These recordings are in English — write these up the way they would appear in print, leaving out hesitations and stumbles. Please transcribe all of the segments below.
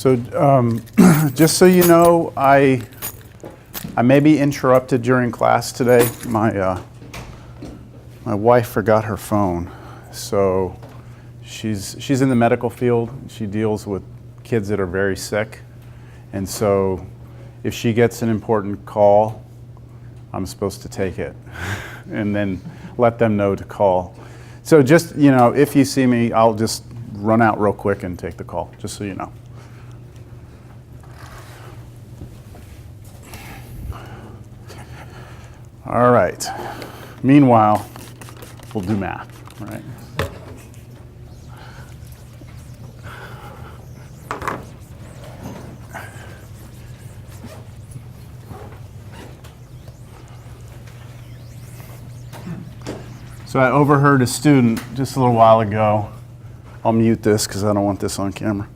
So just so you know, I may be interrupted during class today. My wife forgot her phone, so she's in the medical field. She deals with kids that are very sick, and so if she gets an important call, I'm supposed to take it and then let them know to call. So just, you know, if you see me, I'll just run out real quick and take the call, just so you know. All right. Meanwhile, we'll do math, all right? So I overheard a student just a little while ago. I'll mute this because I don't want this on camera.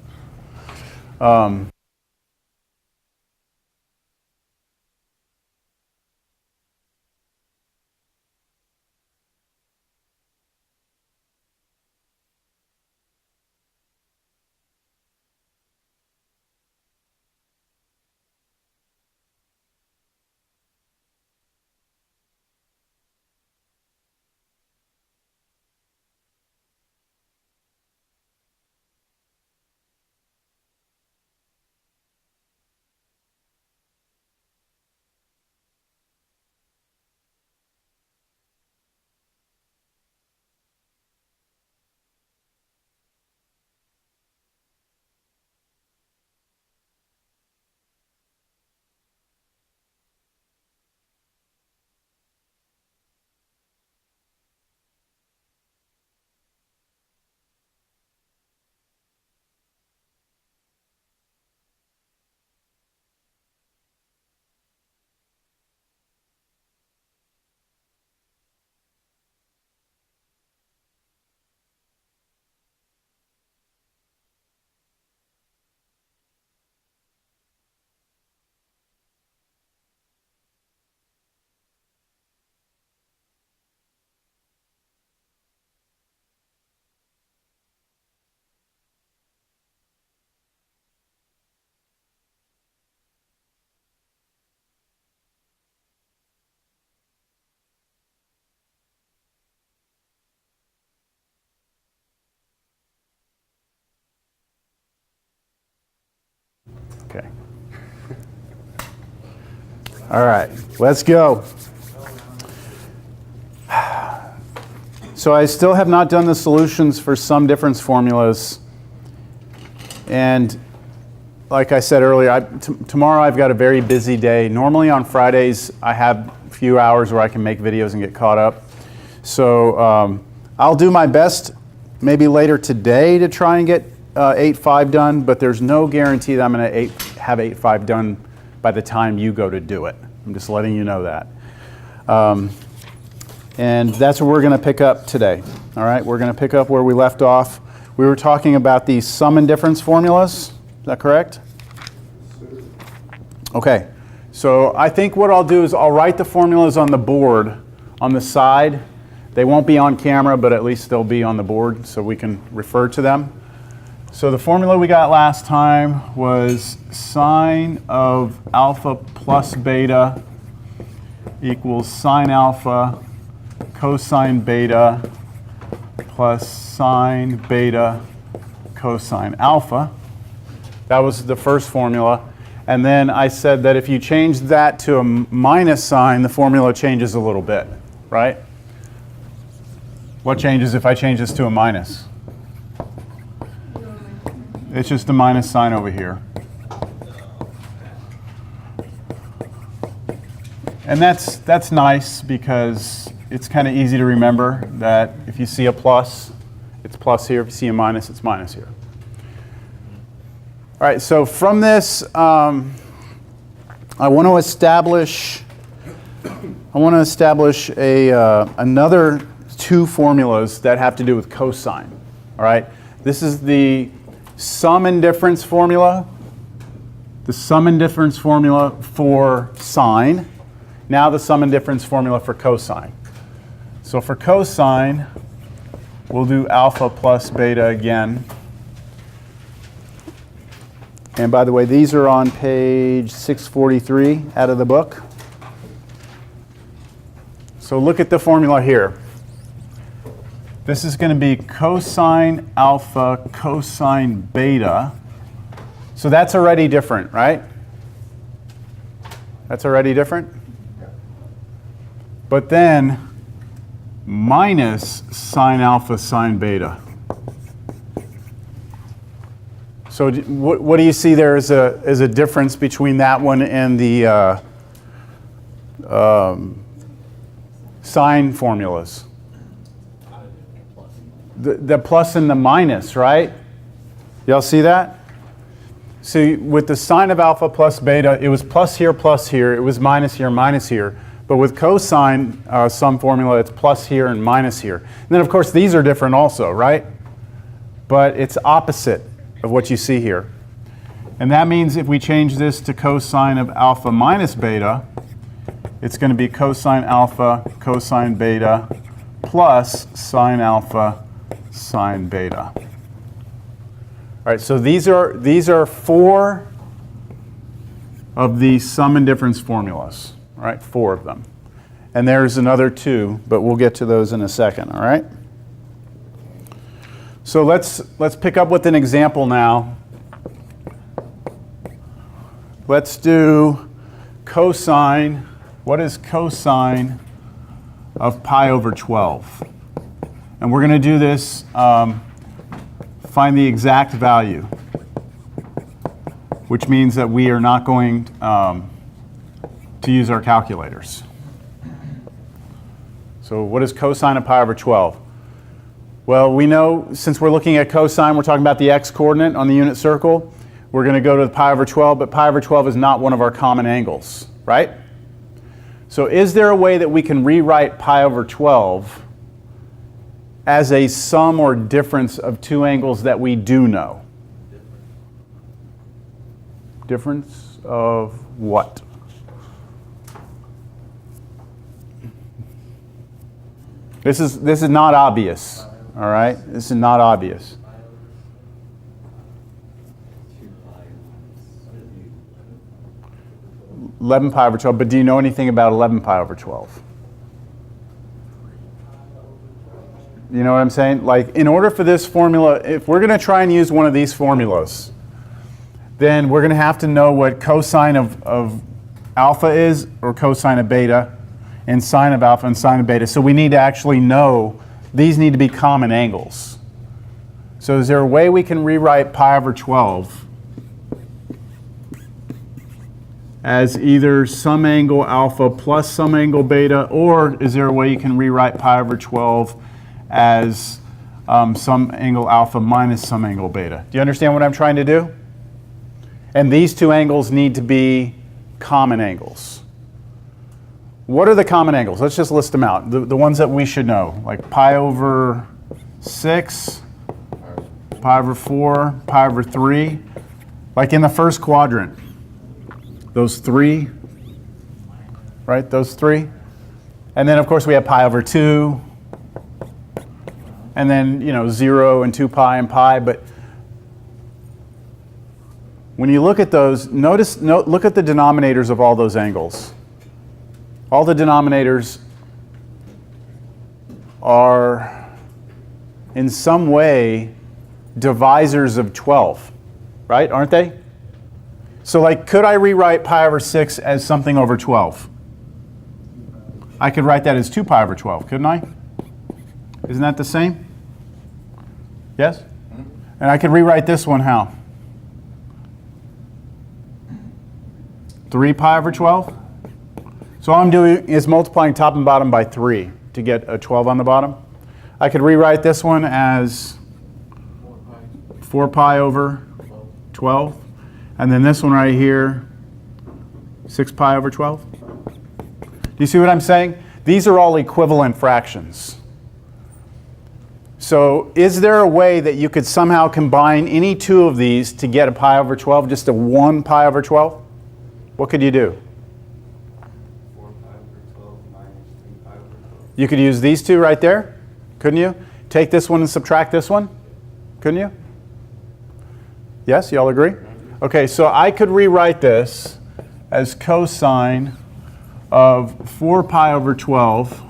Okay. All right, let's go. So I still have not done the solutions for sum difference formulas. And like I said earlier, tomorrow I've got a very busy day. Normally on Fridays, I have a few hours where I can make videos and get caught up. So I'll do my best maybe later today to try and get 8.5 done, but there's no guarantee that I'm going to have 8.5 done by the time you go to do it. I'm just letting you know that. And that's what we're going to pick up today. All right, we're going to pick up where we left off. We were talking about these sum and difference formulas. Is that correct? Okay, so I think what I'll do is I'll write the formulas on the board on the side. They won't be on camera, but at least they'll be on the board so we can refer to them. So the formula we got last time was sine of alpha plus beta equals sine alpha cosine beta plus sine beta cosine alpha. That was the first formula. And then I said that if you change that to a minus sign, the formula changes a little bit, right? What changes if I change this to a minus? It's just a minus sign over here. And that's nice because it's kind of easy to remember that if you see a plus, it's plus here. If you see a minus, it's minus here. All right, so from this, I want to establish another two formulas that have to do with cosine. All right, this is the sum and difference formula, the sum and difference formula for sine, now the sum and difference formula for cosine. So for cosine, we'll do alpha plus beta again. And by the way, these are on page 643 out of the book. So look at the formula here. This is going to be cosine alpha cosine beta. So that's already different, right? That's already different? But then minus sine alpha sine beta. So what do you see there as a difference between that one and the sine formulas? The plus and the minus, right? Y'all see that? See, with the sine of alpha plus beta, it was plus here, it was minus here, minus here. But with cosine sum formula, it's plus here and minus here. And then, of course, these are different also, right? But it's opposite of what you see here. And that means if we change this to cosine of alpha minus beta, it's going to be cosine alpha cosine beta plus sine alpha sine beta. All right, so these are 4 of the sum and difference formulas, all right, 4 of them. And there's another 2, but we'll get to those in a second, all right? So let's pick up with an example now. Let's do cosine. What is cosine of pi over 12? And we're going to do this, find the exact value, which means that we are not going to use our calculators. So what is cosine of pi over 12? Well, we know since we're looking at cosine, we're talking about the x-coordinate on the unit circle. We're going to go to the pi over 12, but pi over 12 is not one of our common angles, right? So is there a way that we can rewrite pi over 12 as a sum or difference of 2 angles that we do know? Difference of what? This is not obvious, all right? This is not obvious. 11 pi over 12, but do you know anything about 11 pi over 12? You know what I'm saying? Like, in order for this formula, if we're going to try and use one of these formulas, then we're going to have to know what cosine of alpha is, or cosine of beta, and sine of alpha and sine of beta. So we need to actually know these need to be common angles. So is there a way we can rewrite pi over 12 as either some angle alpha plus some angle beta, or is there a way you can rewrite pi over 12 as some angle alpha minus some angle beta? Do you understand what I'm trying to do? And these 2 angles need to be common angles. What are the common angles? Let's just list them out. The ones that we should know, like pi over 6, pi over 4, pi over 3. Like in the first quadrant, those 3, right? Those 3. And then, of course, we have pi over 2. And then, 0 and 2 pi and pi. But when you look at those, look at the denominators of all those angles. All the denominators are, in some way, divisors of 12, right? Aren't they? So, like, could I rewrite pi over 6 as something over 12? I could write that as 2 pi over 12, couldn't I? Isn't that the same? Yes? And I could rewrite this one how? 3 pi over 12? So all I'm doing is multiplying top and bottom by 3 to get a 12 on the bottom. I could rewrite this one as 4 pi over 12. And then this one right here, 6 pi over 12. Do you see what I'm saying? These are all equivalent fractions. So is there a way that you could somehow combine any 2 of these to get a pi over 12, just a 1 pi over 12? What could you do? You could use these 2 right there, couldn't you? Take this one and subtract this one, couldn't you? Yes, y'all agree? Okay, so I could rewrite this as cosine of 4 pi over 12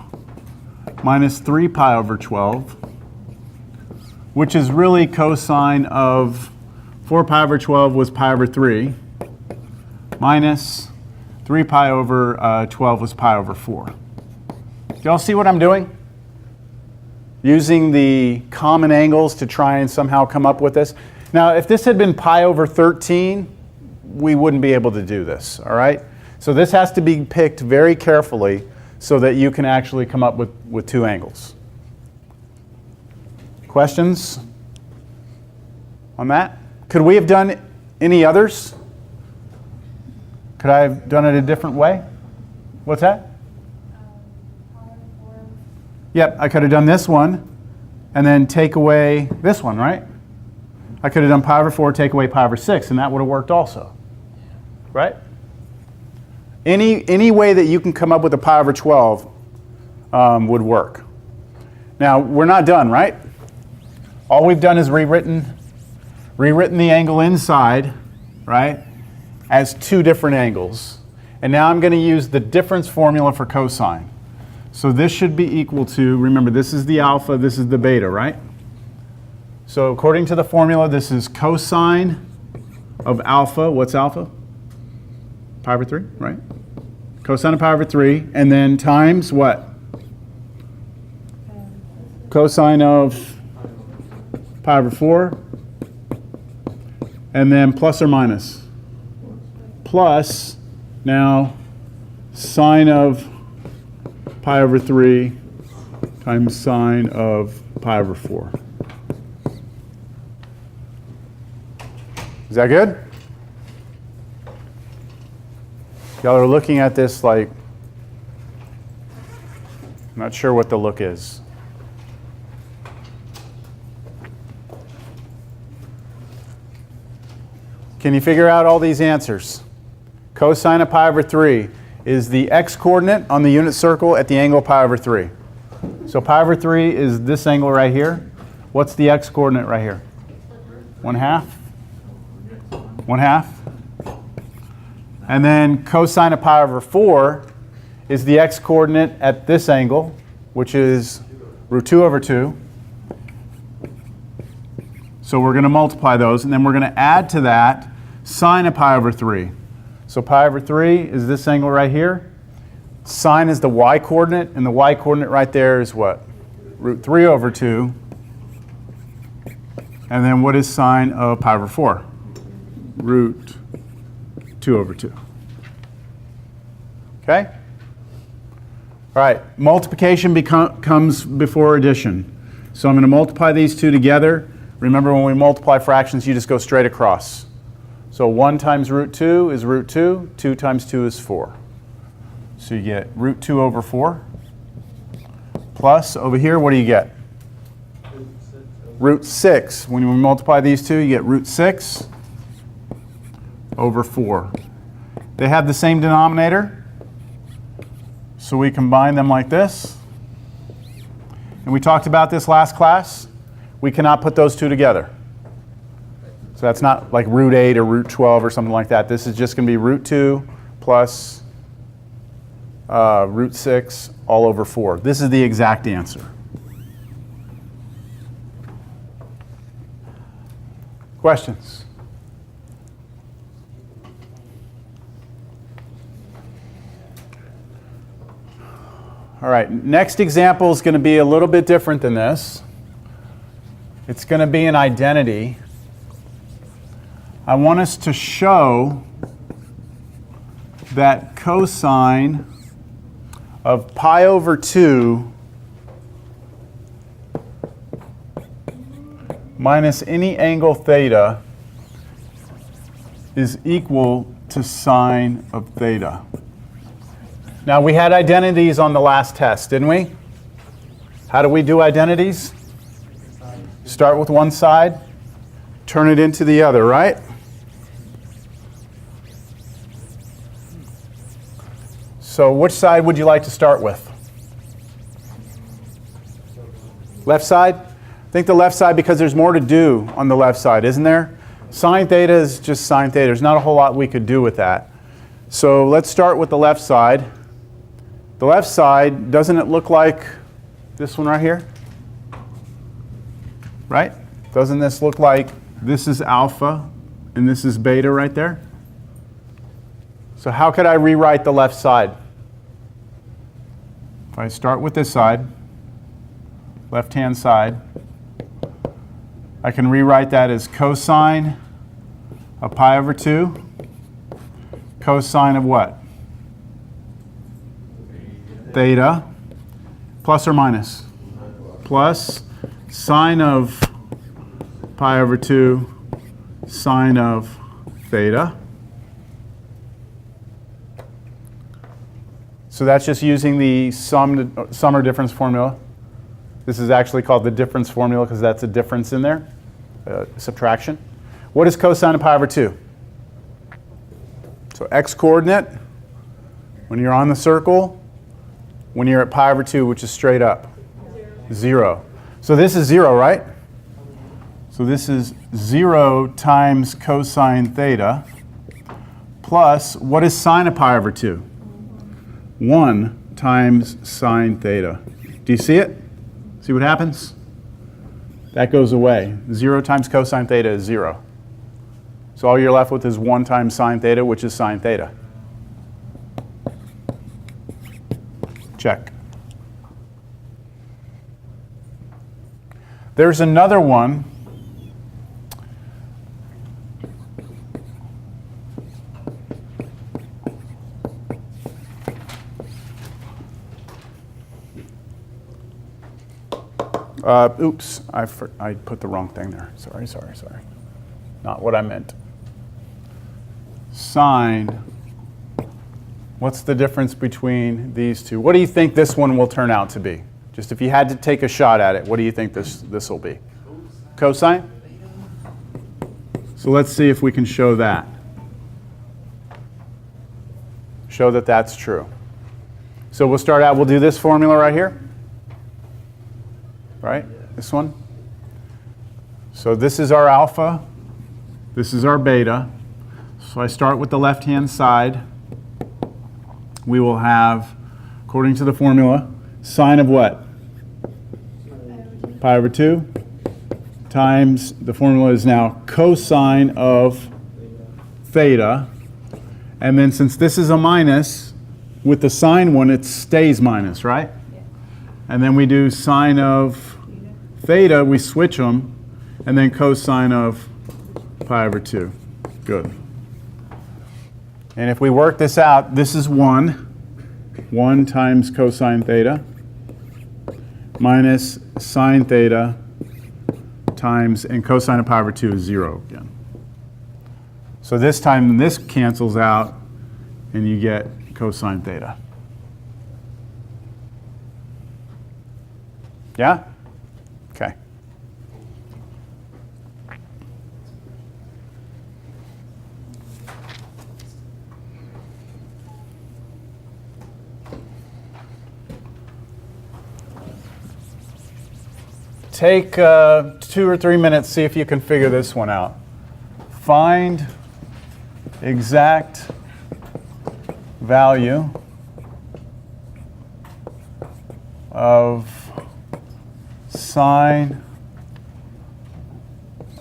minus 3 pi over 12, which is really cosine of 4 pi over 12 was pi over 3, minus 3 pi over 12 was pi over 4. Do y'all see what I'm doing? Using the common angles to try and somehow come up with this. Now, if this had been pi over 13, we wouldn't be able to do this, all right? So this has to be picked very carefully so that you can actually come up with two angles. Questions on that? Could we have done any others? Could I have done it a different way? What's that? Yep, I could have done this one and then take away this one, right? I could have done pi over 4, take away pi over 6, and that would have worked also, right? Any way that you can come up with a pi over 12 would work. Now, we're not done, right? All we've done is rewritten the angle inside, right, as two different angles. And now I'm going to use the difference formula for cosine. So this should be equal to, remember, this is the alpha, this is the beta, right? So according to the formula, this is cosine of alpha. What's alpha? Pi over 3, right? Cosine of pi over 3, and then times what? Cosine of pi over 4, and then plus or minus? Plus, now, sine of pi over 3 times sine of pi over 4. Is that good? Y'all are looking at this like, I'm not sure what the look is. Can you figure out all these answers? Cosine of pi over 3 is the x-coordinate on the unit circle at the angle pi over 3. So pi over 3 is this angle right here. What's the x-coordinate right here? 1/2? 1/2? And then cosine of pi over 4 is the x-coordinate at this angle, which is root 2 over 2. So we're going to multiply those, and then we're going to add to that sine of pi over 3. So pi over 3 is this angle right here. Sine is the y-coordinate, and the y-coordinate right there is what? Root 3 over 2. And then what is sine of pi over 4? Root 2 over 2. Okay? All right, multiplication comes before addition. So I'm going to multiply these two together. Remember, when we multiply fractions, you just go straight across. So 1 times root 2 is root 2. 2 times 2 is 4. So you get root 2 over 4. Plus, over here, what do you get? Root 6. When we multiply these two, you get root 6 over 4. They have the same denominator, so we combine them like this. And we talked about this last class. We cannot put those two together. So that's not like root 8 or root 12 or something like that. This is just going to be root 2 plus root 6 all over 4. This is the exact answer. Questions? All right, next example is going to be a little bit different than this. It's going to be an identity. I want us to show that cosine of pi over 2 minus any angle theta is equal to sine of theta. Now, we had identities on the last test, didn't we? How do we do identities? Start with one side, turn it into the other, right? So which side would you like to start with? Left side? I think the left side, because there's more to do on the left side, isn't there? Sine theta is just sine theta. There's not a whole lot we could do with that. So let's start with the left side. The left side, doesn't it look like this one right here? Right? Doesn't this look like this is alpha and this is beta right there? So how could I rewrite the left side? If I start with this side, left-hand side, I can rewrite that as cosine of pi over 2. Cosine of what? Theta. Plus or minus? Plus sine of pi over 2 sine of theta. So that's just using the sum or difference formula. This is actually called the difference formula because that's a difference in there, subtraction. What is cosine of pi over 2? So x coordinate, when you're on the circle, when you're at pi over 2, which is straight up? 0. So this is 0, right? So this is 0 times cosine theta plus, what is sine of pi over 2? 1 times sine theta. Do you see it? See what happens? That goes away. 0 times cosine theta is 0. So all you're left with is 1 times sine theta, which is sine theta. Check. There's another one. Oops, I put the wrong thing there. Sorry. Not what I meant. Sine. What's the difference between these two? What do you think this one will turn out to be? Just if you had to take a shot at it, what do you think this will be? Cosine? So let's see if we can show that. Show that that's true. So we'll start out, we'll do this formula right here. Right? This one. So this is our alpha. This is our beta. So I start with the left-hand side. We will have, according to the formula, sine of what? Pi over 2 times, the formula is now cosine of theta. And then since this is a minus, with the sine one, it stays minus, right? And then we do sine of theta, we switch them, and then cosine of pi over 2. Good. And if we work this out, this is 1 times cosine theta, minus sine theta times, and cosine of pi over 2 is 0 again. So this time this cancels out, and you get cosine theta. Yeah? Okay. Take 2 or 3 minutes, see if you can figure this one out. Find exact value of sine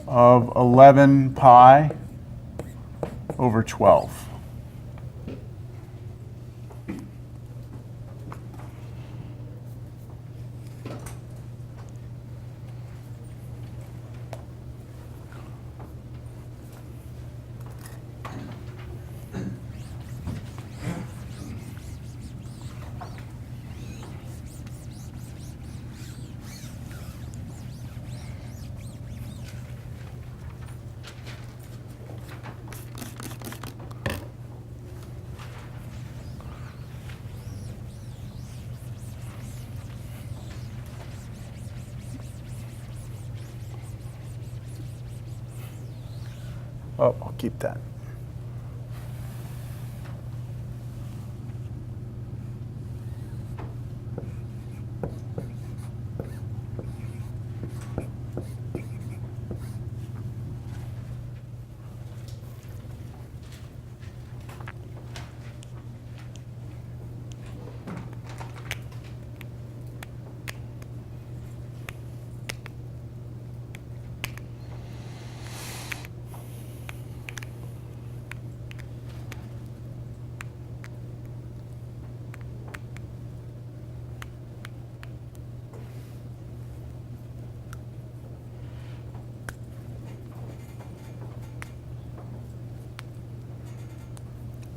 of 11 pi over 12. Oh, I'll keep that.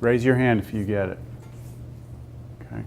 Raise your hand if you get it. Okay.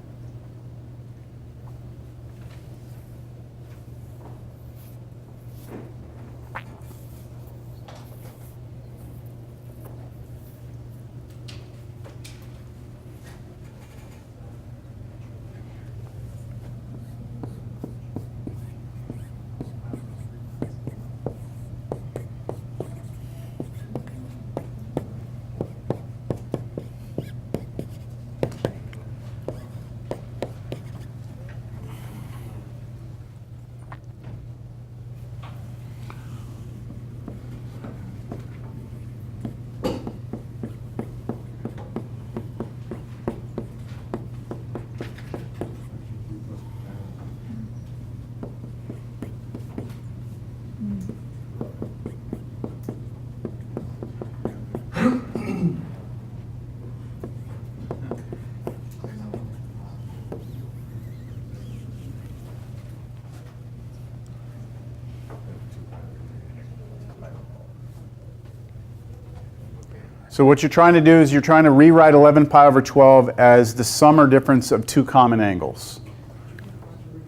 So what you're trying to do is you're trying to rewrite 11 pi over 12 as the sum or difference of two common angles.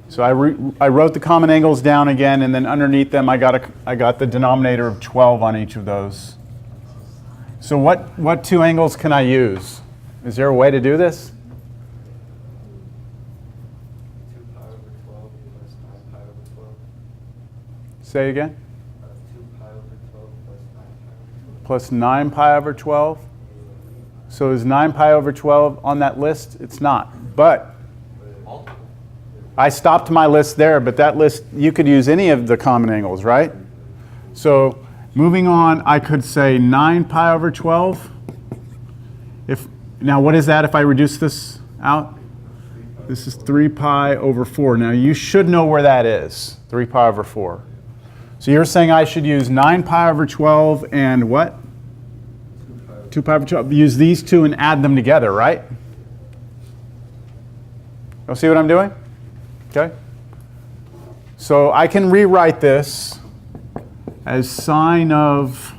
So I wrote the common angles down again, and then underneath them I got the denominator of 12 on each of those. So what two angles can I use? Is there a way to do this? 2 pi over 12 plus 9 pi over 12. Say again? 2 pi over 12 plus 9 pi over 12. Plus 9 pi over 12. So is 9 pi over 12 on that list? It's not. But I stopped my list there, but that list, you could use any of the common angles, right? So moving on, I could say 9 pi over 12. Now what is that if I reduce this out? This is 3 pi over 4. Now you should know where that is, 3 pi over 4. So you're saying I should use 9 pi over 12 and what? 2 pi over 12. Use these two and add them together, right? You'll see what I'm doing? Okay. So I can rewrite this as sine of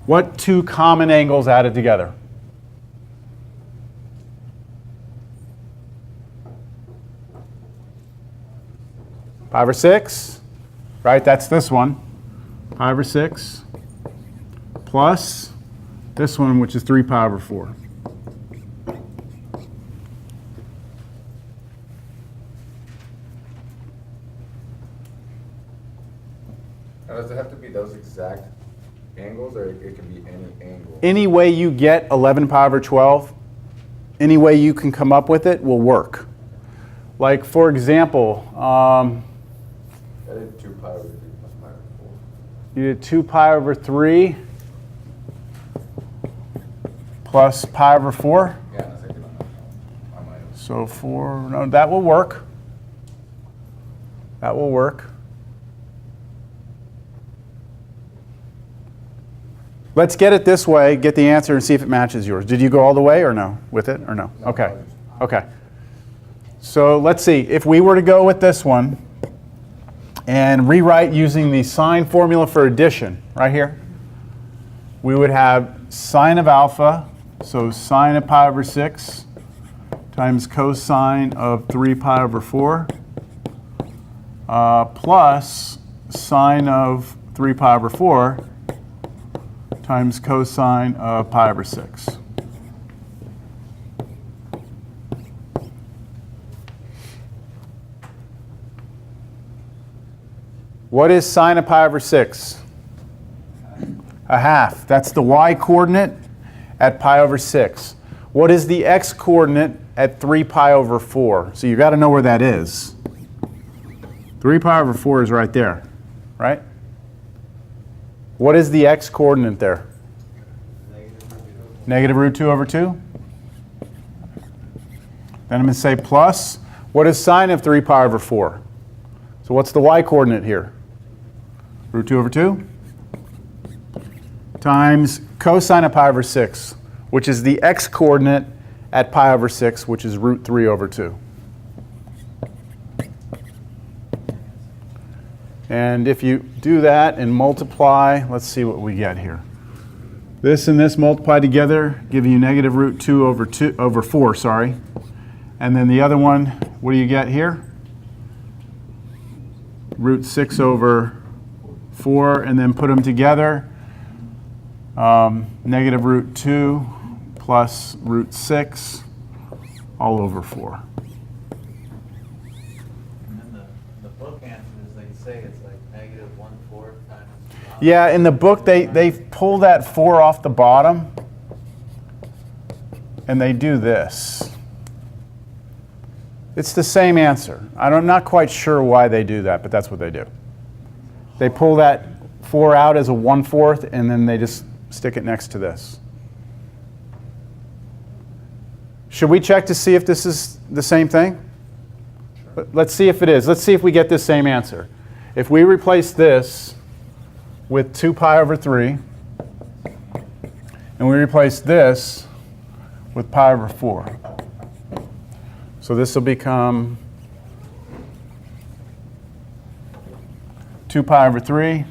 what two common angles added together? Pi over 6, right? That's this one. Pi over 6 plus this one, which is 3 pi over 4. Now, does it have to be those exact angles, or it can be any angle? Any way you get 11 pi over 12, any way you can come up with it will work. Like, for example, I did 2 pi over 3 plus pi over 4. you did 2 pi over 3 plus pi over 4. Yeah, that's like on my own. So 4, no, that will work. That will work. Let's get it this way, get the answer, and see if it matches yours. Did you go all the way or no with it or no? Okay. Okay. So let's see. If we were to go with this one and rewrite using the sine formula for addition right here, we would have sine of alpha, so sine of pi over 6 times cosine of 3 pi over 4 plus sine of 3 pi over 4 times cosine of pi over 6. What is sine of pi over 6? A half. That's the y coordinate at pi over 6. What is the x coordinate at 3 pi over 4? So you've got to know where that is. 3 pi over 4 is right there, right? What is the x coordinate there? Negative root 2 over 2. Then I'm going to say plus. What is sine of 3 pi over 4? So what's the y coordinate here? Root 2 over 2 times cosine of pi over 6, which is the x coordinate at pi over 6, which is root 3 over 2. And if you do that and multiply, let's see what we get here. This and this multiplied together give you negative root 2 over 4, sorry. And then the other one, what do you get here? Root 6 over 4, and then put them together. Negative root 2 plus root 6 all over 4. And then the book answers, they say it's like negative 1/4 times. Yeah, in the book they pull that 4 off the bottom and they do this. It's the same answer. I'm not quite sure why they do that, but that's what they do. They pull that 4 out as a 1/4 and then they just stick it next to this. Should we check to see if this is the same thing? Sure. Let's see if it is. Let's see if we get this same answer. If we replace this with 2 pi over 3, and we replace this with pi over 4. So this will become 2 pi over 3,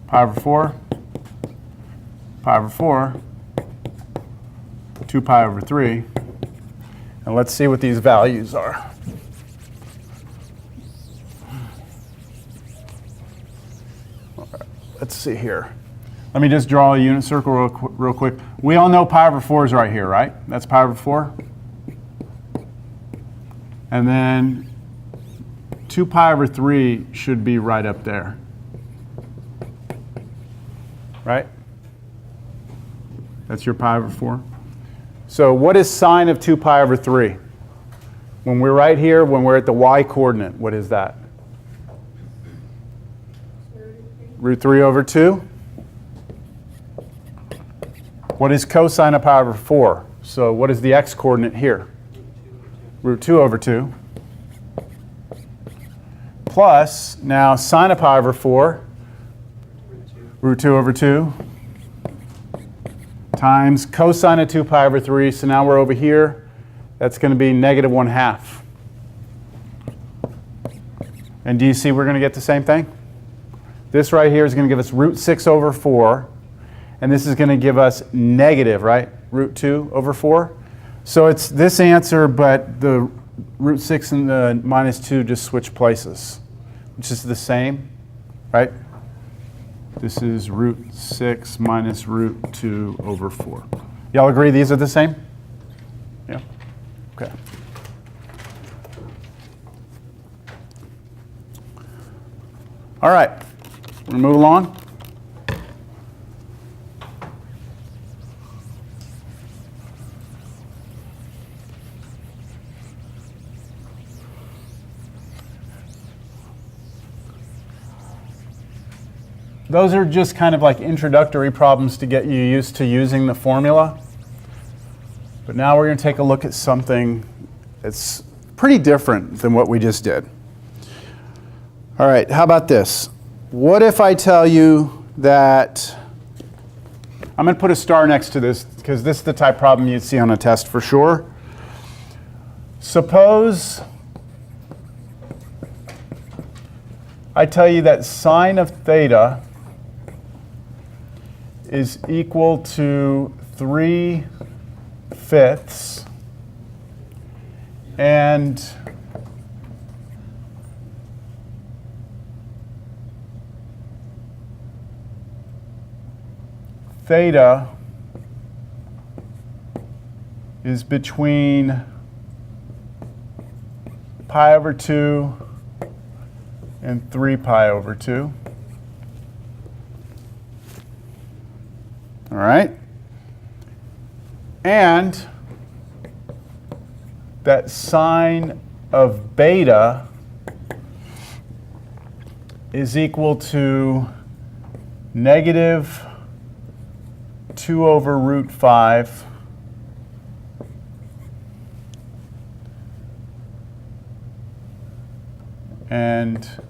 pi over 4, pi over 4, 2 pi over 3. And let's see what these values are. Let's see here. Let me just draw a unit circle real quick. We all know pi over 4 is right here, right? That's pi over 4. And then 2 pi over 3 should be right up there. Right? That's your pi over 4. So what is sine of 2 pi over 3? When we're right here, when we're at the y coordinate, what is that? Root 3 over 2. What is cosine of pi over 4? So what is the x coordinate here? Root 2 over 2. Plus, now sine of pi over 4, root 2 over 2, times cosine of 2 pi over 3. So now we're over here. That's going to be negative 1/2. And do you see we're going to get the same thing? This right here is going to give us root 6 over 4. And this is going to give us negative, right? Root 2 over 4. So it's this answer, but the root 6 and the minus 2 just switch places, which is the same, right? This is root 6 minus root 2 over 4. Y'all agree these are the same? Yeah? Okay. All right. We'll move along. Those are just kind of like introductory problems to get you used to using the formula. But now we're going to take a look at something that's pretty different than what we just did. All right, how about this? What if I tell you that, I'm going to put a star next to this because this is the type problem you'd see on a test for sure. Suppose I tell you that sine of theta is equal to 3/5, and theta is between pi over 2 and 3 pi over 2. All right? And that sine of beta is equal to negative 2 over root 5 and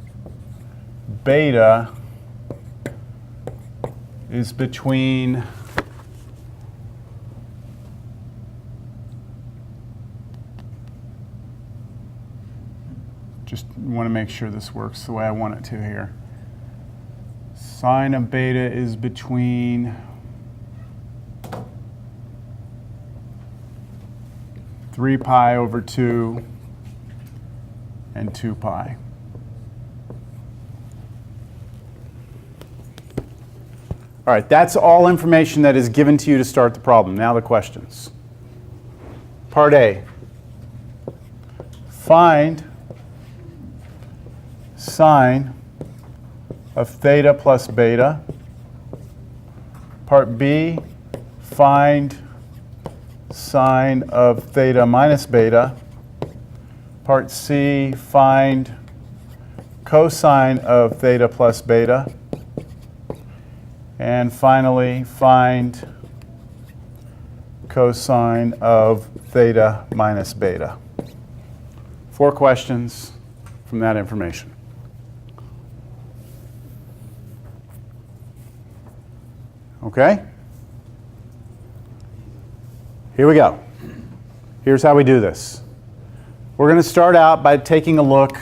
beta is between just want to make sure this works the way I want it to here. Sine of beta is between 3 pi over 2 and 2 pi. All right, that's all information that is given to you to start the problem. Now the questions. Part A. Find sine of theta plus beta. Part B. Find sine of theta minus beta. Part C. Find cosine of theta plus beta. And finally, find cosine of theta minus beta. 4 questions from that information. Okay? Here we go. Here's how we do this. We're going to start out by taking a look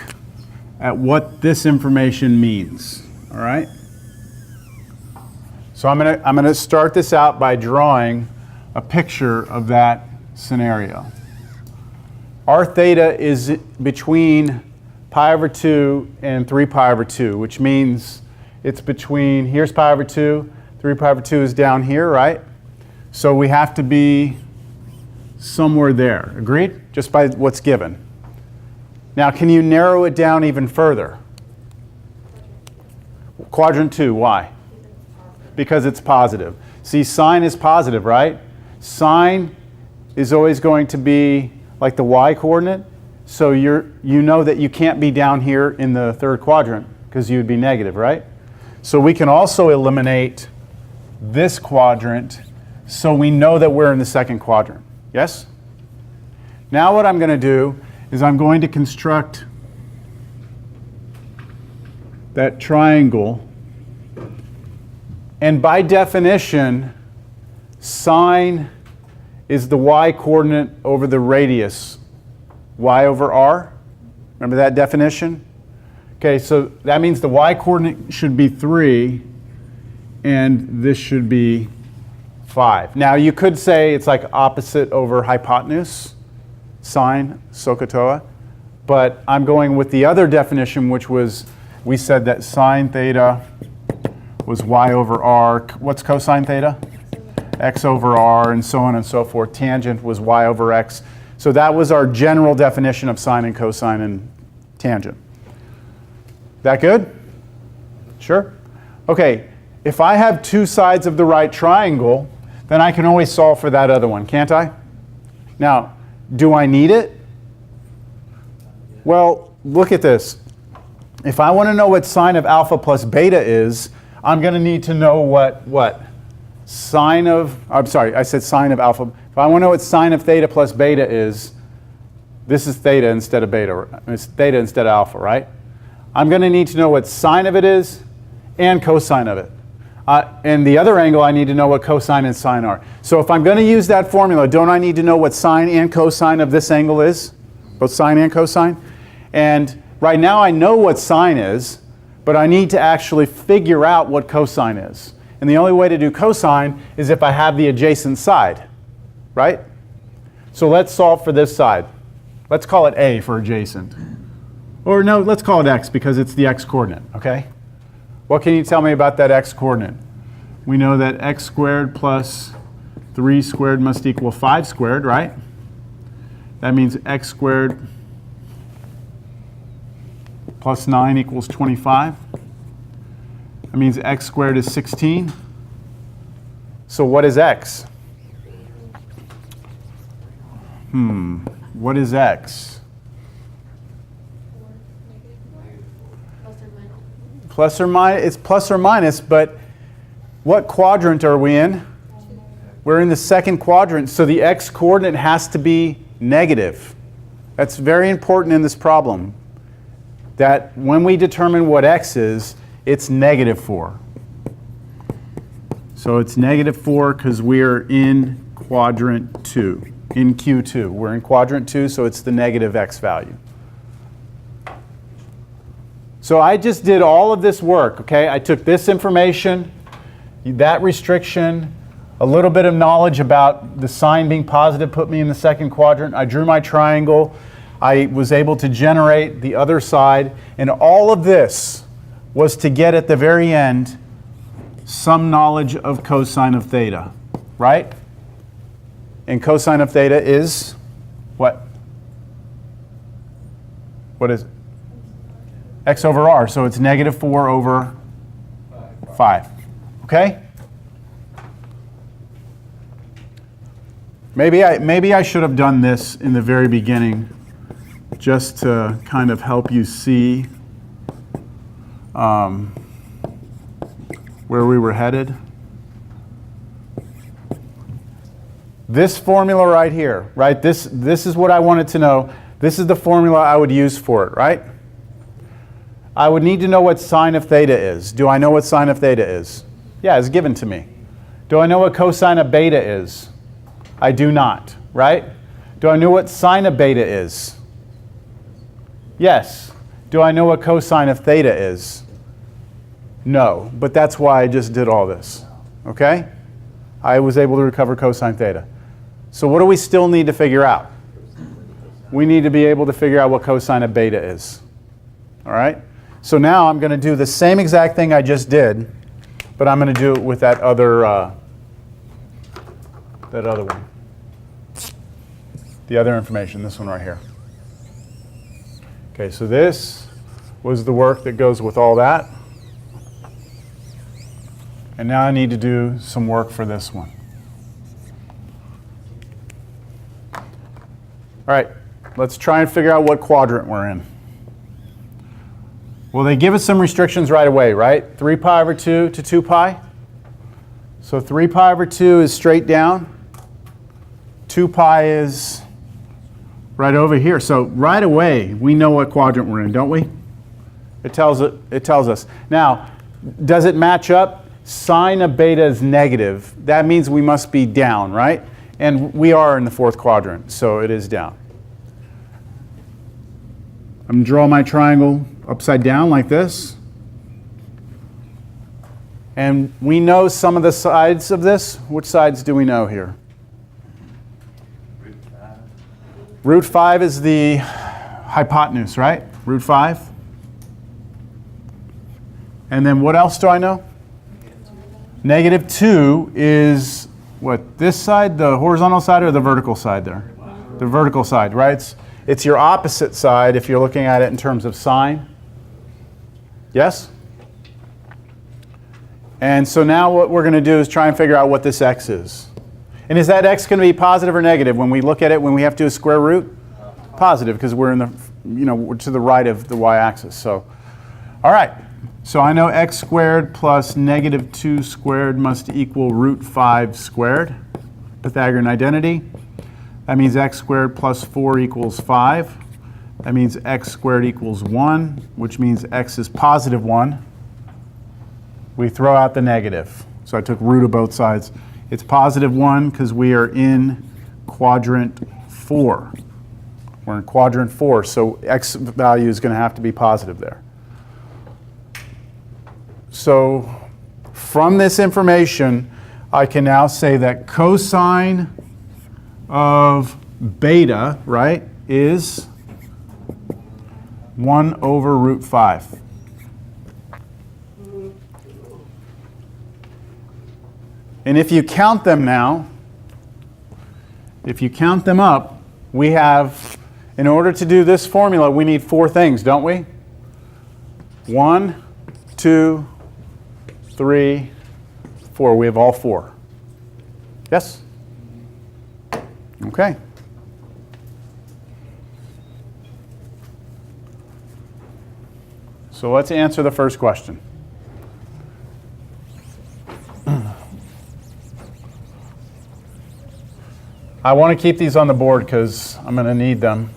at what this information means. All right? So I'm going to start this out by drawing a picture of that scenario. Our theta is between pi over 2 and 3 pi over 2, which means it's between, here's pi over 2, 3 pi over 2 is down here, right? So we have to be somewhere there. Agreed? Just by what's given. Now, can you narrow it down even further? Quadrant 2, why? Because it's positive. See, sine is positive, right? Sine is always going to be like the y-coordinate. So you know that you can't be down here in the third quadrant because you would be negative, right? So we can also eliminate this quadrant so we know that we're in the second quadrant. Yes? Now what I'm going to do is I'm going to construct that triangle. And by definition, sine is the y-coordinate over the radius, y over r. Remember that definition? Okay, so that means the y-coordinate should be 3, and this should be 5. Now, you could say it's like opposite over hypotenuse, sine, SOHCAHTOA, but I'm going with the other definition, which was, we said that sine theta was y over r. What's cosine theta? X over r, and so on and so forth. Tangent was y over x. So that was our general definition of sine and cosine and tangent. That good? Sure? Okay, if I have 2 sides of the right triangle, then I can always solve for that other one, can't I? Now, do I need it? Well, look at this. If I want to know what sine of alpha plus beta is, I'm going to need to know what? Sine of, I'm sorry, I said sine of alpha. If I want to know what sine of theta plus beta is, this is theta instead of beta. It's theta instead of alpha, right? I'm going to need to know what sine of it is and cosine of it. And the other angle, I need to know what cosine and sine are. So if I'm going to use that formula, don't I need to know what sine and cosine of this angle is? Both sine and cosine? And right now I know what sine is, but I need to actually figure out what cosine is. And the only way to do cosine is if I have the adjacent side, right? So let's solve for this side. Let's call it A for adjacent. Or no, let's call it X because it's the X coordinate, okay? What can you tell me about that X coordinate? We know that X squared plus 3 squared must equal 5 squared, right? That means X squared plus 9 equals 25. That means X squared is 16. So what is X? What is X? Plus or minus, it's plus or minus, but what quadrant are we in? We're in the second quadrant, so the X coordinate has to be negative. That's very important in this problem, that when we determine what X is, it's negative 4. So it's negative 4 because we're in quadrant 2, in Q2. We're in quadrant 2, so it's the negative X value. So I just did all of this work, okay? I took this information, that restriction, a little bit of knowledge about the sign being positive put me in the second quadrant. I drew my triangle. I was able to generate the other side. And all of this was to get at the very end some knowledge of cosine of theta, right? And cosine of theta is what? What is it? X over r, so it's negative 4 over 5. Okay? Maybe I should have done this in the very beginning just to kind of help you see where we were headed. This formula right here, right? This is what I wanted to know. This is the formula I would use for it, right? I would need to know what sine of theta is. Do I know what sine of theta is? Yeah, it's given to me. Do I know what cosine of beta is? I do not, right? Do I know what sine of beta is? Yes. Do I know what cosine of theta is? No, but that's why I just did all this, okay? I was able to recover cosine theta. So what do we still need to figure out? We need to be able to figure out what cosine of beta is, all right? So now I'm going to do the same exact thing I just did, but I'm going to do it with that other one. The other information, this one right here. Okay, so this was the work that goes with all that. And now I need to do some work for this one. All right, let's try and figure out what quadrant we're in. Well, they give us some restrictions right away, right? 3 pi over 2 to 2 pi. So 3 pi over 2 is straight down. 2 pi is right over here. So right away, we know what quadrant we're in, don't we? It tells us. Now, does it match up? Sine of beta is negative. That means we must be down, right? And we are in the fourth quadrant, so it is down. I'm going to draw my triangle upside down like this. And we know some of the sides of this. Which sides do we know here? Root 5 is the hypotenuse, right? Root 5. And then what else do I know? Negative 2 is what? This side, the horizontal side or the vertical side there? The vertical side, right? It's your opposite side if you're looking at it in terms of sine. Yes? And so now what we're going to do is try and figure out what this x is. And is that x going to be positive or negative when we look at it when we have to do a square root? Positive, because we're in the, we're to the right of the y-axis. So, all right. So I know x squared plus negative 2 squared must equal root 5 squared. Pythagorean identity. That means x squared plus 4 equals 5. That means x squared equals 1, which means x is positive 1. We throw out the negative. So I took root of both sides. It's positive 1 because we are in quadrant 4. We're in quadrant 4, so x value is going to have to be positive there. So from this information, I can now say that cosine of beta, right, is 1 over root 5. And if you count them now, if you count them up, we have, in order to do this formula, we need 4 things, don't we? 1, 2, 3, 4. We have all 4. Yes? Okay. So let's answer the first question. I want to keep these on the board because I'm going to need them.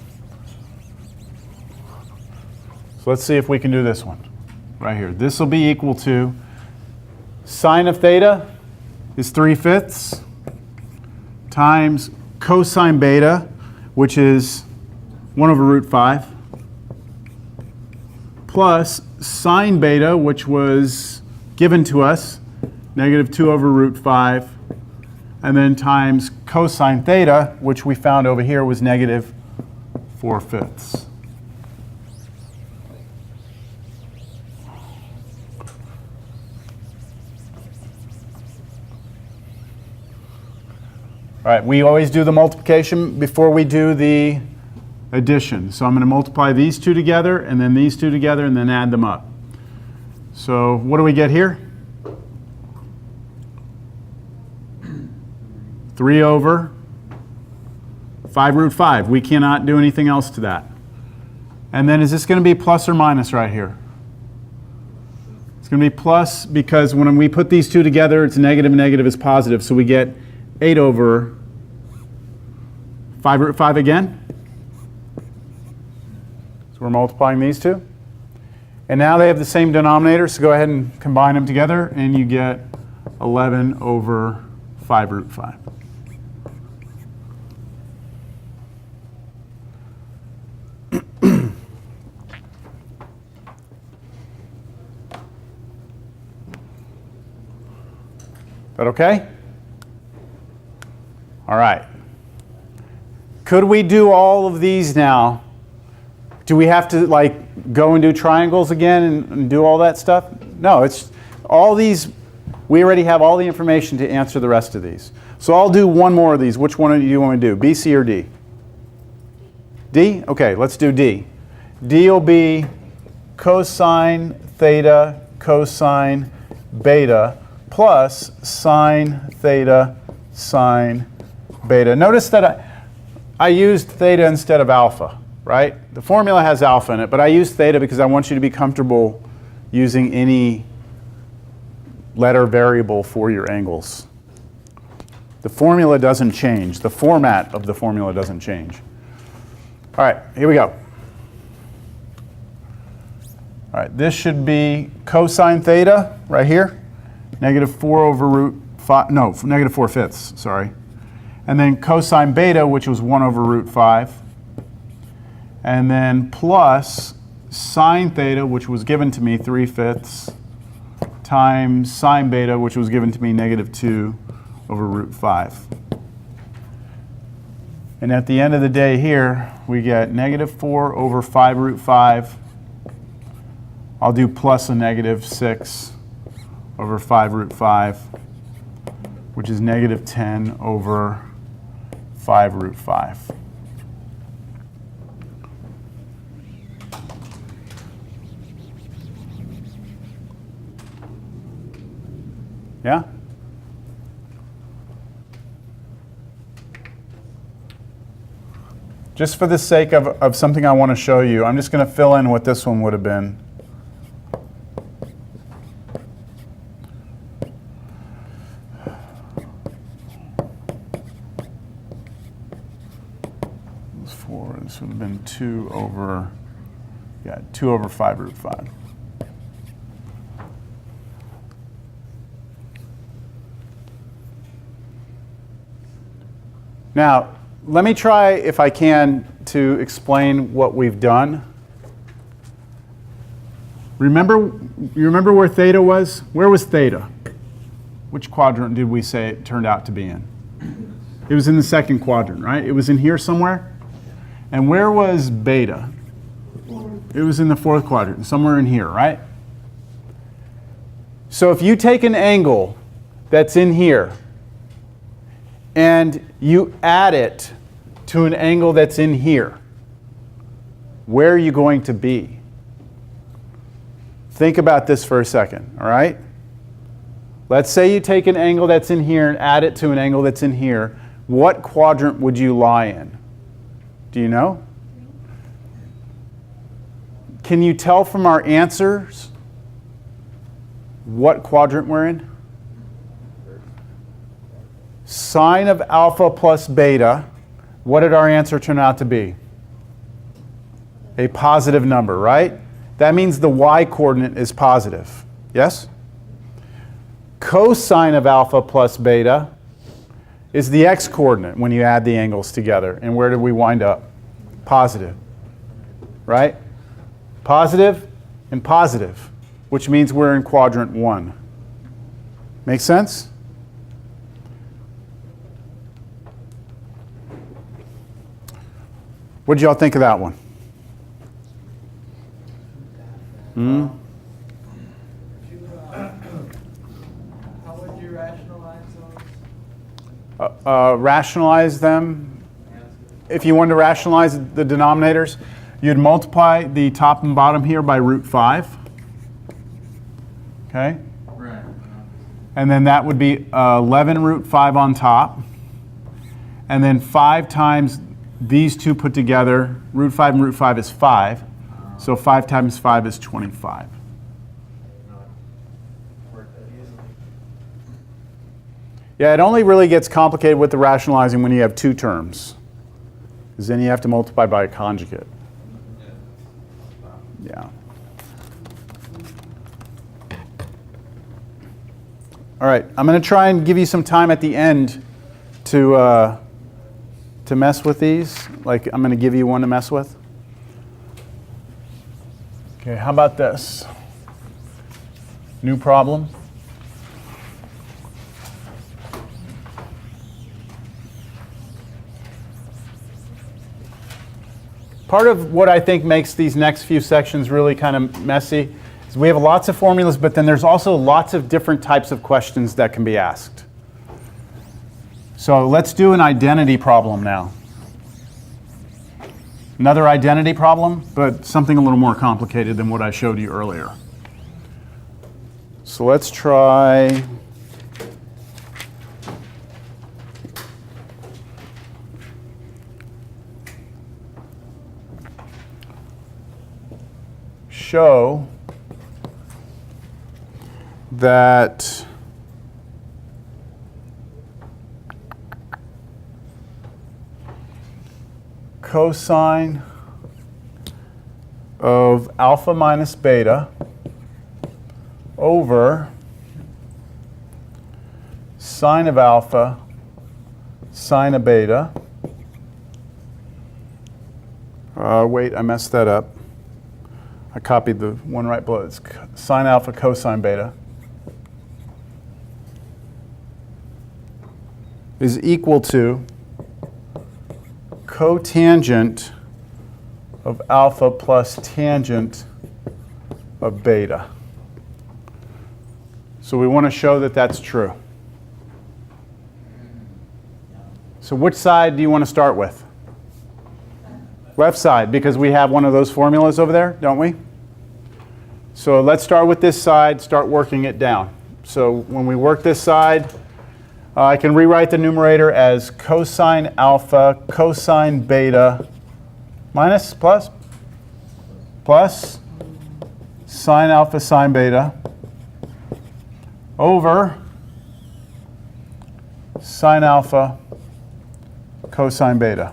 So let's see if we can do this one right here. This will be equal to sine of theta is 3/5 times cosine beta, which is 1 over root 5, plus sine beta, which was given to us, negative 2 over root 5, and then times cosine theta, which we found over here was negative 4/5. All right, we always do the multiplication before we do the addition. So I'm going to multiply these two together, and then these two together, and then add them up. So what do we get here? 3 over 5 root 5. We cannot do anything else to that. And then is this going to be plus or minus right here? It's going to be plus because when we put these two together, it's negative and negative is positive. So we get 8 over 5 root 5 again. So we're multiplying these two. And now they have the same denominator, so go ahead and combine them together, and you get 11 over 5 root 5. That okay? All right. Could we do all of these now? Do we have to like go and do triangles again and do all that stuff? No, it's all these, we already have all the information to answer the rest of these. So I'll do one more of these. Which one do you want to do? B, C, or D? D? Okay, let's do D. D will be cosine theta cosine beta plus sine theta sine beta. Notice that I used theta instead of alpha, right? The formula has alpha in it, but I used theta because I want you to be comfortable using any letter variable for your angles. The formula doesn't change. The format of the formula doesn't change. All right, here we go. All right, this should be cosine theta right here. Negative 4 over root 5, no, negative 4/5, sorry. And then cosine beta, which was 1 over root 5. And then plus sine theta, which was given to me 3/5, times sine beta, which was given to me negative 2 over root 5. And at the end of the day here, we get negative 4 over 5 root 5. I'll do plus a negative 6 over 5 root 5, which is negative 10 over 5 root 5. Yeah? Just for the sake of something I want to show you, I'm just going to fill in what this one would have been. This would have been 2 over 5 root 5. Now, let me try, if I can, to explain what we've done. You remember where theta was? Where was theta? Which quadrant did we say it turned out to be in? It was in the second quadrant, right? It was in here somewhere? And where was beta? It was in the fourth quadrant, somewhere in here, right? So if you take an angle that's in here and you add it to an angle that's in here, where are you going to be? Think about this for a second, all right? Let's say you take an angle that's in here and add it to an angle that's in here. What quadrant would you lie in? Do you know? Can you tell from our answers what quadrant we're in? Sine of alpha plus beta. What did our answer turn out to be? A positive number, right? That means the y-coordinate is positive. Yes? Cosine of alpha plus beta is the x-coordinate when you add the angles together. And where did we wind up? Positive. Right? Positive. and positive, which means we're in quadrant 1. Make sense? What did y'all think of that one? How would you rationalize those? Rationalize them. If you wanted to rationalize the denominators, you'd multiply the top and bottom here by root 5. Okay? Right. And then that would be 11 root 5 on top. And then 5 times these two put together, root 5 and root 5 is 5. So 5 times 5 is 25. Work that easily. Yeah, it only really gets complicated with the rationalizing when you have two terms. Because then you have to multiply by a conjugate. Yeah. All right, I'm going to try and give you some time at the end to mess with these. Like, I'm going to give you one to mess with. Okay, how about this? New problem. Part of what I think makes these next few sections really kind of messy is we have lots of formulas, but then there's also lots of different types of questions that can be asked. So let's do an identity problem now. Another identity problem, but something a little more complicated than what I showed you earlier. So let's try show that cosine of alpha minus beta over sine of alpha sine of beta. Wait, I messed that up. I copied the one right below. It's sine alpha cosine beta is equal to cotangent of alpha plus tangent of beta. So we want to show that that's true. So which side do you want to start with? Left side, because we have one of those formulas over there, don't we? So let's start with this side, start working it down. So when we work this side, I can rewrite the numerator as cosine alpha cosine beta minus plus sine alpha sine beta over sine alpha cosine beta.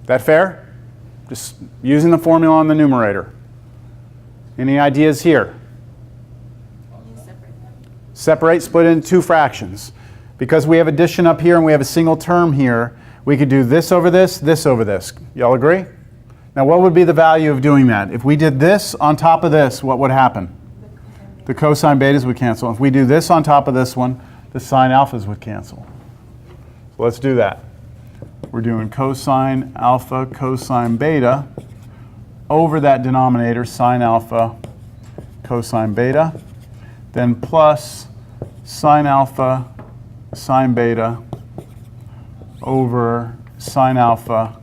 That fair? Just using the formula on the numerator. Any ideas here? Separate, split into two fractions. Because we have addition up here and we have a single term here, we could do this over this, this over this. Y'all agree? Now what would be the value of doing that? If we did this on top of this, what would happen? The cosine betas would cancel. If we do this on top of this one, the sine alphas would cancel. So let's do that. We're doing cosine alpha cosine beta over that denominator, sine alpha cosine beta, then plus sine alpha sine beta over sine alpha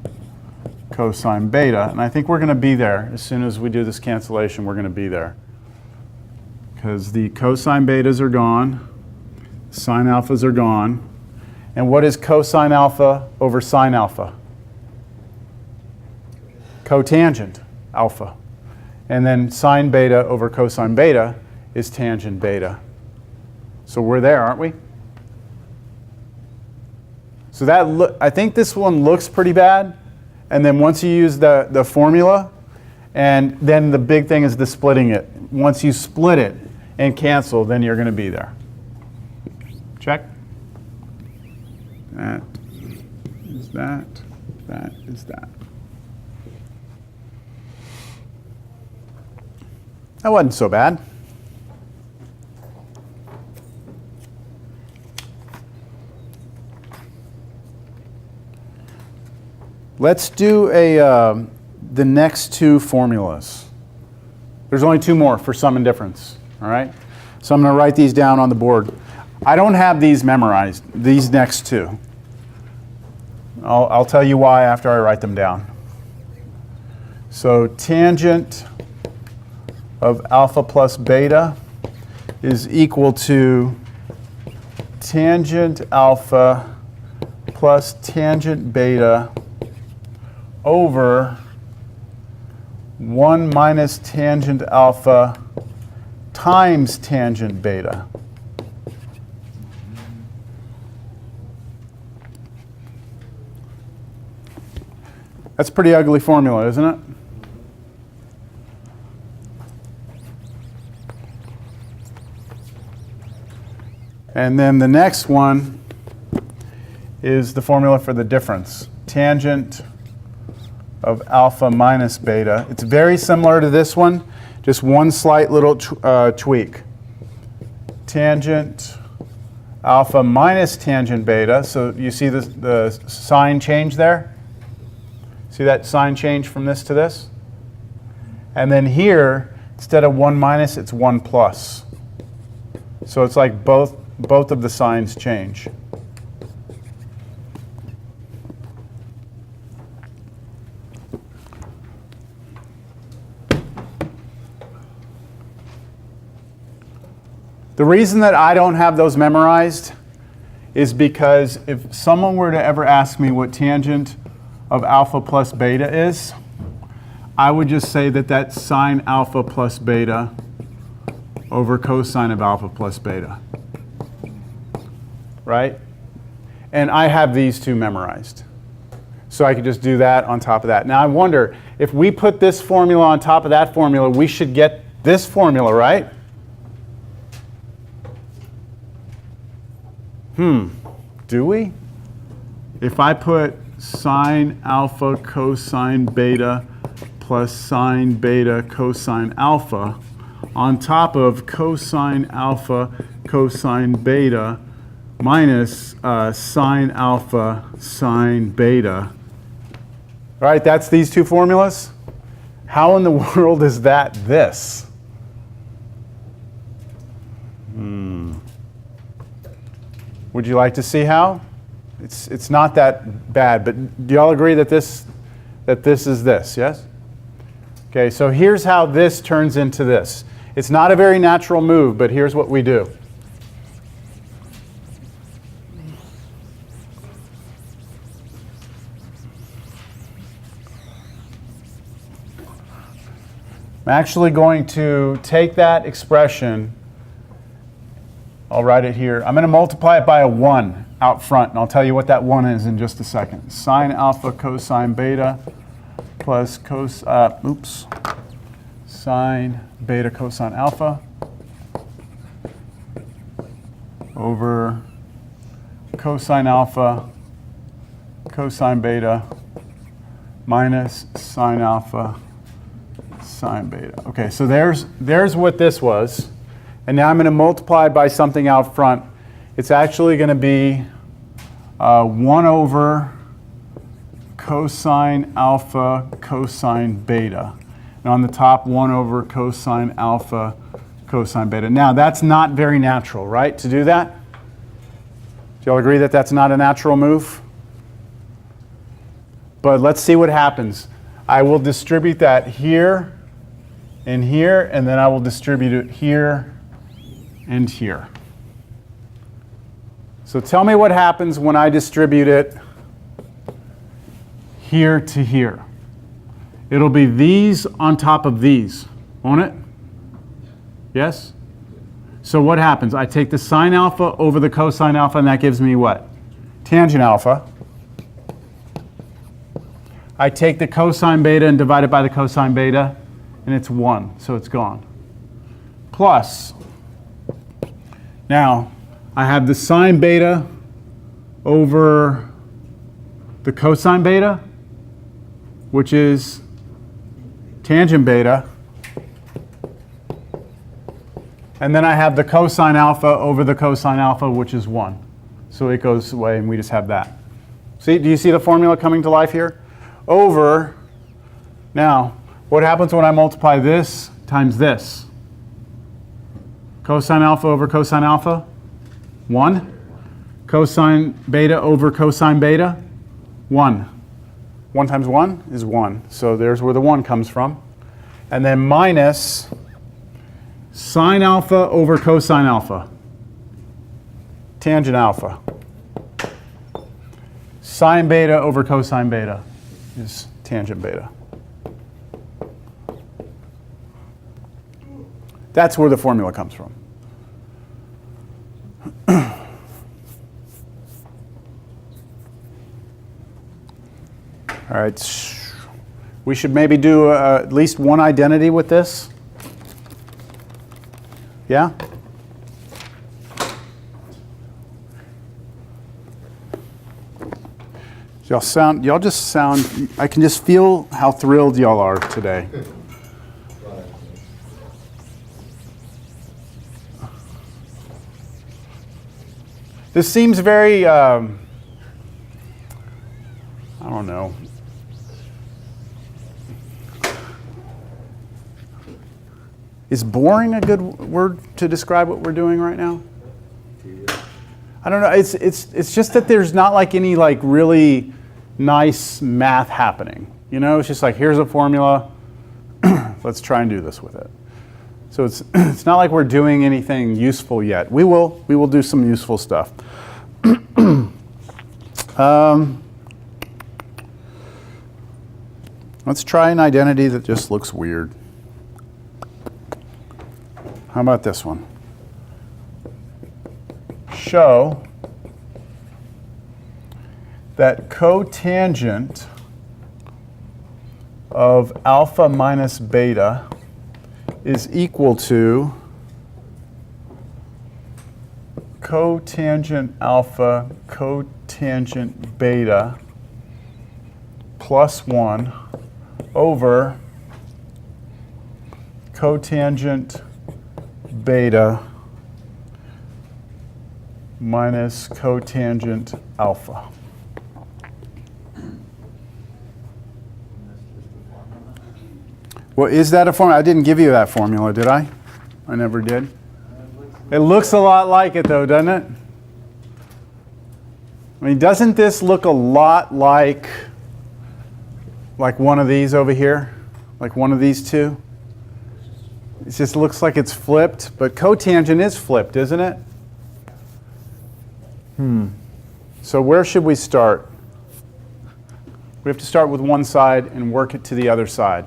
cosine beta. And I think we're going to be there. As soon as we do this cancellation, we're going to be there. Because the cosine betas are gone, sine alphas are gone. And what is cosine alpha over sine alpha? Cotangent alpha. And then sine beta over cosine beta is tangent beta. So we're there, aren't we? So that I think this one looks pretty bad. And then once you use the formula, and then the big thing is the splitting it. Once you split it and cancel, then you're going to be there. Check. That is that. That is that. That wasn't so bad. Let's do the next two formulas. There's only two more for sum and difference, all right? So I'm going to write these down on the board. I don't have these memorized, these next two. I'll tell you why after I write them down. So tangent of alpha plus beta is equal to tangent alpha plus tangent beta over 1 minus tangent alpha times tangent beta. That's a pretty ugly formula, isn't it? And then the next one is the formula for the difference. Tangent of alpha minus beta. It's very similar to this one, just one slight little tweak. Tangent alpha minus tangent beta. So you see the sign change there? See that sign change from this to this? And then here, instead of 1 minus, it's 1 plus. So it's like both of the signs change. The reason that I don't have those memorized is because if someone were to ever ask me what tangent of alpha plus beta is, I would just say that that's sine alpha plus beta over cosine of alpha plus beta. Right? And I have these two memorized. So I could just do that on top of that. Now I wonder, if we put this formula on top of that formula, we should get this formula, right? Do we? If I put sine alpha cosine beta plus sine beta cosine alpha on top of cosine alpha cosine beta minus sine alpha sine beta. All right, that's these two formulas. How in the world is that this? Would you like to see how? It's not that bad, but do y'all agree that this is this, yes? Okay, so here's how this turns into this. It's not a very natural move, but here's what we do. I'm actually going to take that expression, I'll write it here. I'm going to multiply it by a 1 out front, and I'll tell you what that 1 is in just a second. Sine alpha cosine beta plus sine beta cosine alpha over cosine alpha cosine beta minus sine alpha sine beta. Okay, so there's what this was. And now I'm going to multiply by something out front. It's actually going to be 1 over cosine alpha cosine beta. And on the top, 1 over cosine alpha cosine beta. Now, that's not very natural, right, to do that? Do y'all agree that that's not a natural move? But let's see what happens. I will distribute that here and here, and then I will distribute it here and here. So tell me what happens when I distribute it here to here. It'll be these on top of these, won't it? Yes? So what happens? I take the sine alpha over the cosine alpha, and that gives me what? Tangent alpha. I take the cosine beta and divide it by the cosine beta, and it's 1, so it's gone. Plus, now, I have the sine beta over the cosine beta, which is tangent beta, And then I have the cosine alpha over the cosine alpha, which is 1. So it goes away, and we just have that. See, do you see the formula coming to life here? Over, now, what happens when I multiply this times this? Cosine alpha over cosine alpha? 1. Cosine beta over cosine beta? 1. 1 times 1 is 1. So there's where the 1 comes from. And then minus sine alpha over cosine alpha. Tangent alpha. Sine beta over cosine beta is tangent beta. That's where the formula comes from. All right, we should maybe do at least one identity with this. Yeah? Y'all just sound, I can just feel how thrilled y'all are today. This seems very, I don't know. Is boring a good word to describe what we're doing right now? I don't know. It's just that there's not like any like really nice math happening. You know, it's just like here's a formula. Let's try and do this with it. So it's not like we're doing anything useful yet. We will do some useful stuff. Let's try an identity that just looks weird. How about this one? Show that cotangent of alpha minus beta is equal to cotangent alpha cotangent beta plus 1 over cotangent beta minus cotangent alpha. Well, is that a formula? I didn't give you that formula, did I? I never did. It looks a lot like it, though, doesn't it? I mean, doesn't this look a lot like one of these over here? Like one of these two? It just looks like it's flipped, but cotangent is flipped, isn't it? So where should we start? We have to start with one side and work it to the other side.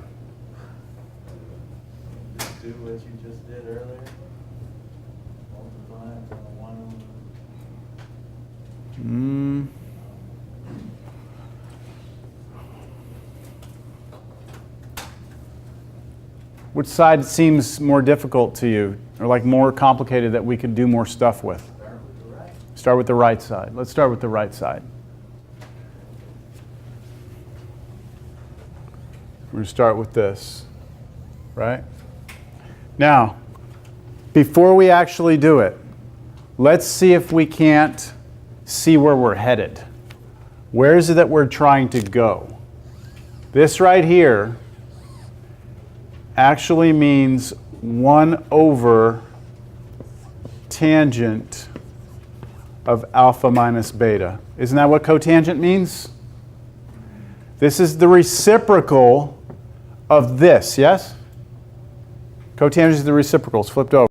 Just do what you just did earlier. Multiply it by 1 over. Which side seems more difficult to you, or like more complicated that we could do more stuff with? Start with the right. Start with the right side. Let's start with the right side. We're going to start with this, right? Now, before we actually do it, let's see if we can't see where we're headed. Where is it that we're trying to go? This right here actually means 1 over tangent of alpha minus beta. Isn't that what cotangent means? This is the reciprocal of this, yes? Cotangent is the reciprocal. It's flipped over.